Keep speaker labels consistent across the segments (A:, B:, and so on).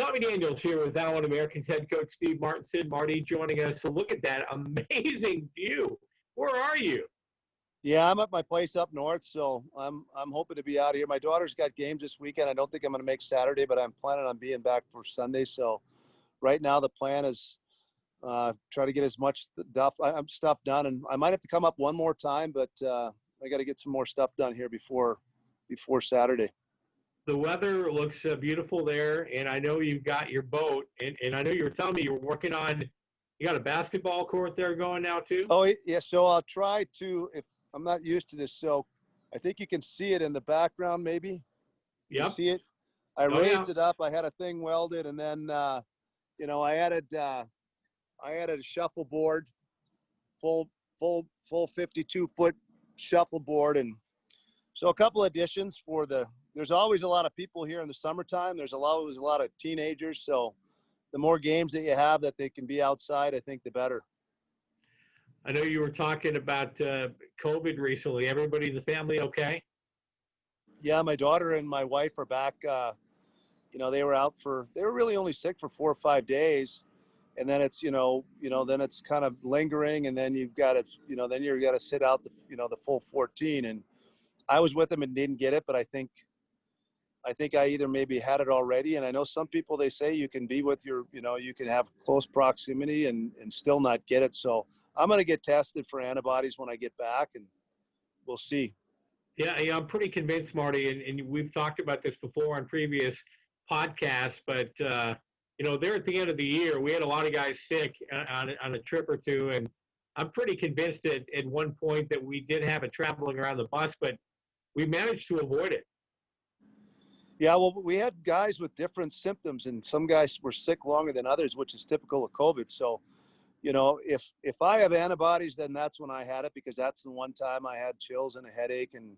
A: Tommy Daniels here with Allen Americans head coach Steve Martinson. Marty joining us to look at that amazing view. Where are you?
B: Yeah, I'm at my place up north, so I'm hoping to be out of here. My daughter's got games this weekend. I don't think I'm going to make Saturday, but I'm planning on being back for Sunday. So right now the plan is try to get as much stuff done, and I might have to come up one more time, but I got to get some more stuff done here before Saturday.
A: The weather looks beautiful there, and I know you've got your boat, and I know you were telling me you were working on. You got a basketball court there going now too?
B: Oh yeah, so I'll try to. If I'm not used to this, so I think you can see it in the background. Maybe you see it. I raised it up. I had a thing welded, and then I added a shuffleboard, full 52-foot shuffleboard, and so a couple additions for the. There's always a lot of people here in the summertime. There's always a lot of teenagers, so the more games that you have that they can be outside, I think the better.
A: I know you were talking about COVID recently. Everybody in the family okay?
B: Yeah, my daughter and my wife are back. They were really only sick for 4 or 5 days. And then it's, then it's kind of lingering, and then you've got to, then you've got to sit out the full 14. And I was with them and didn't get it, but I think I either maybe had it already. And I know some people, they say you can be with you can have close proximity and still not get it. So I'm going to get tested for antibodies when I get back, and we'll see.
A: Yeah, I'm pretty convinced, Marty, and we've talked about this before on previous podcasts, but, there at the end of the year, we had a lot of guys sick on a trip or two, and I'm pretty convinced that at one point that we did have it traveling around the bus, but we managed to avoid it.
B: Yeah, well, we had guys with different symptoms, and some guys were sick longer than others, which is typical of COVID. So, if I have antibodies, then that's when I had it, because that's the one time I had chills and a headache, and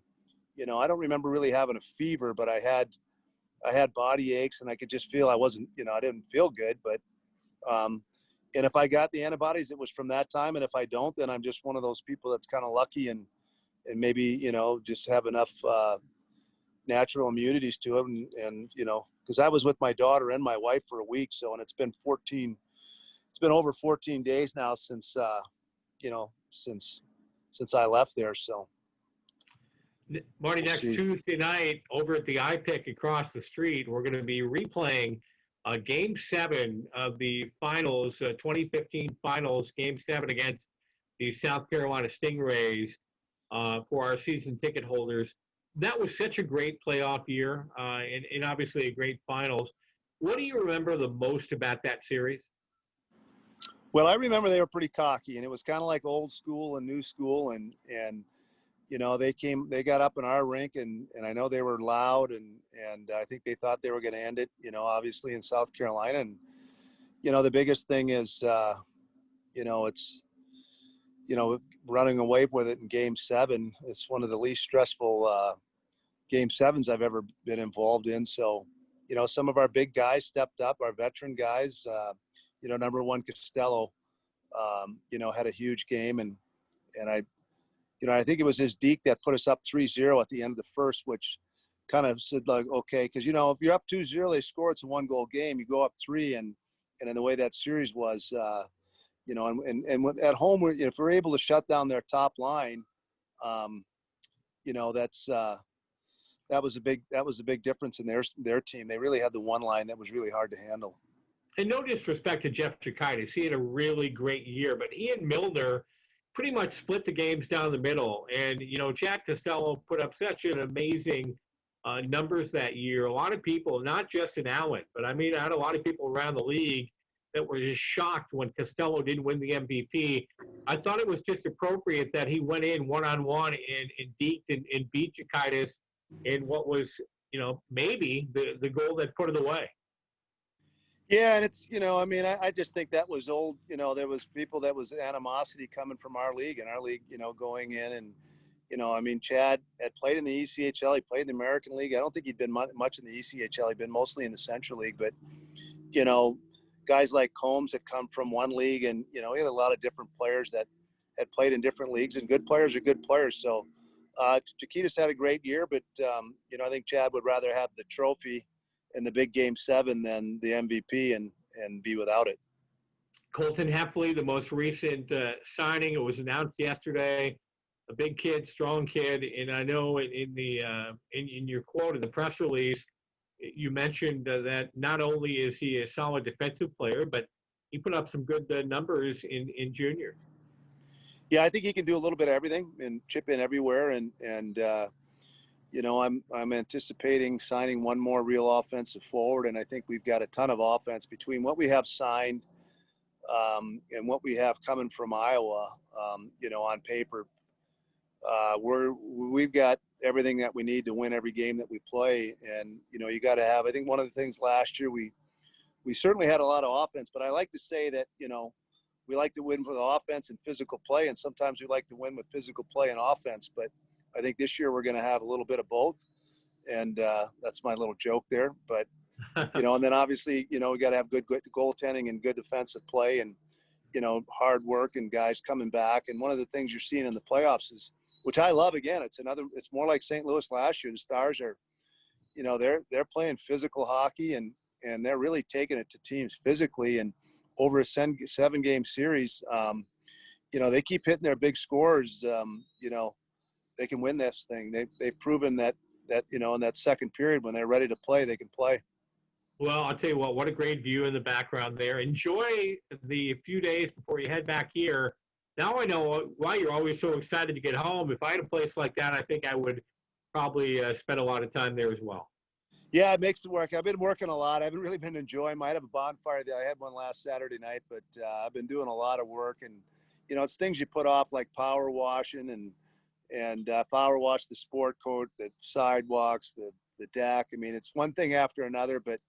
B: I don't remember really having a fever, but I had body aches, and I could just feel I wasn't, I didn't feel good. But and if I got the antibodies, it was from that time, and if I don't, then I'm just one of those people that's kind of lucky and maybe just have enough natural immunities to it, and because I was with my daughter and my wife for a week, so, and it's been over 14 days now since since I left there. So
A: Marty, next Tuesday night over at the iPick across the street, we're going to be replaying Game 7 of the finals, 2015 finals, Game 7 against the South Carolina Stingrays for our season ticket holders. That was such a great playoff year and obviously a great finals. What do you remember the most about that series?
B: Well, I remember they were pretty cocky, and it was kind of like old school and new school, and they got up in our rink, and I know they were loud, and I think they thought they were going to end it, obviously in South Carolina. And the biggest thing is it's running away with it in Game 7. It's one of the least stressful Game 7s I've ever been involved in. So some of our big guys stepped up, our veteran guys. Number one, Costello, had a huge game, and I think it was his deke that put us up 3-0 at the end of the first, which kind of said, like, okay, because if you're up 2-0, they score, it's a 1-goal game. You go up 3, and in the way that series was, and at home, if we're able to shut down their top line, that was a big difference in their team. They really had the one line that was really hard to handle.
A: And no disrespect to Jeff Chikaitis. He had a really great year, but he and Milner pretty much split the games down the middle. And, Chad Costello put up such an amazing numbers that year. A lot of people, not just in Allen, but I had a lot of people around the league that were just shocked when Costello didn't win the MVP. I thought it was just appropriate that he went in one-on-one and deked and beat Chikaitis in what was, maybe the goal that put it away.
B: Yeah, and it's, I just think that was old. There was that was animosity coming from our league, going in. And, Chad had played in the ECHL. He played in the American League. I don't think he'd been much in the ECHL. He'd been mostly in the Central League. But, guys like Combs that come from one league, and, he had a lot of different players that had played in different leagues, and good players are good players. So Chiquitas had a great year, but, I think Chad would rather have the trophy in the big game 7 than the MVP and be without it.
A: Colton Heffley, the most recent signing, it was announced yesterday. A big kid, strong kid, and I know in your quote in the press release, you mentioned that not only is he a solid defensive player, but he put up some good numbers in junior.
B: Yeah, I think he can do a little bit of everything and chip in everywhere. And you know, I'm anticipating signing one more real offensive forward, and I think we've got a ton of offense between what we have signed and what we have coming from Iowa. You know, on paper, we've got everything that we need to win every game that we play. And you know, you got to have. I think one of the things last year we certainly had a lot of offense, but I like to say that, you know, we like to win with offense and physical play, and sometimes we like to win with physical play and offense. But I think this year we're going to have a little bit of both, and that's my little joke there. But you know, and then obviously, you know, we got to have good goaltending and good defensive play, and you know, hard work and guys coming back. And one of the things you're seeing in the playoffs is, which I love. Again, it's more like St. Louis last year. The Stars are, you know, they're playing physical hockey, and they're really taking it to teams physically. And over a 7-game series, you know, they keep hitting their big scores. You know, they can win this thing. They've proven that you know, in that second period when they're ready to play, they can play.
A: Well, I'll tell you what a great view in the background there. Enjoy the few days before you head back here. Now I know why you're always so excited to get home. If I had a place like that, I think I would probably spend a lot of time there as well.
B: Yeah, it makes it work. I've been working a lot. I haven't really been enjoying. Might have a bonfire there. I had one last Saturday night, but I've been doing a lot of work, and you know, it's things you put off like power washing and power wash the sport coat, the sidewalks, the deck. I mean, it's one thing after another, but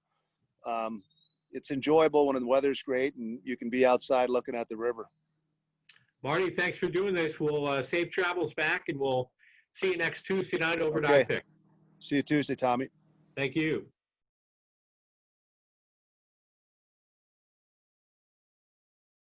B: it's enjoyable when the weather's great and you can be outside looking at the river.
A: Marty, thanks for doing this. We'll safe travels back, and we'll see you next Tuesday night over at
B: Okay.
A: iPick.
B: See you Tuesday, Tommy.
A: Thank you.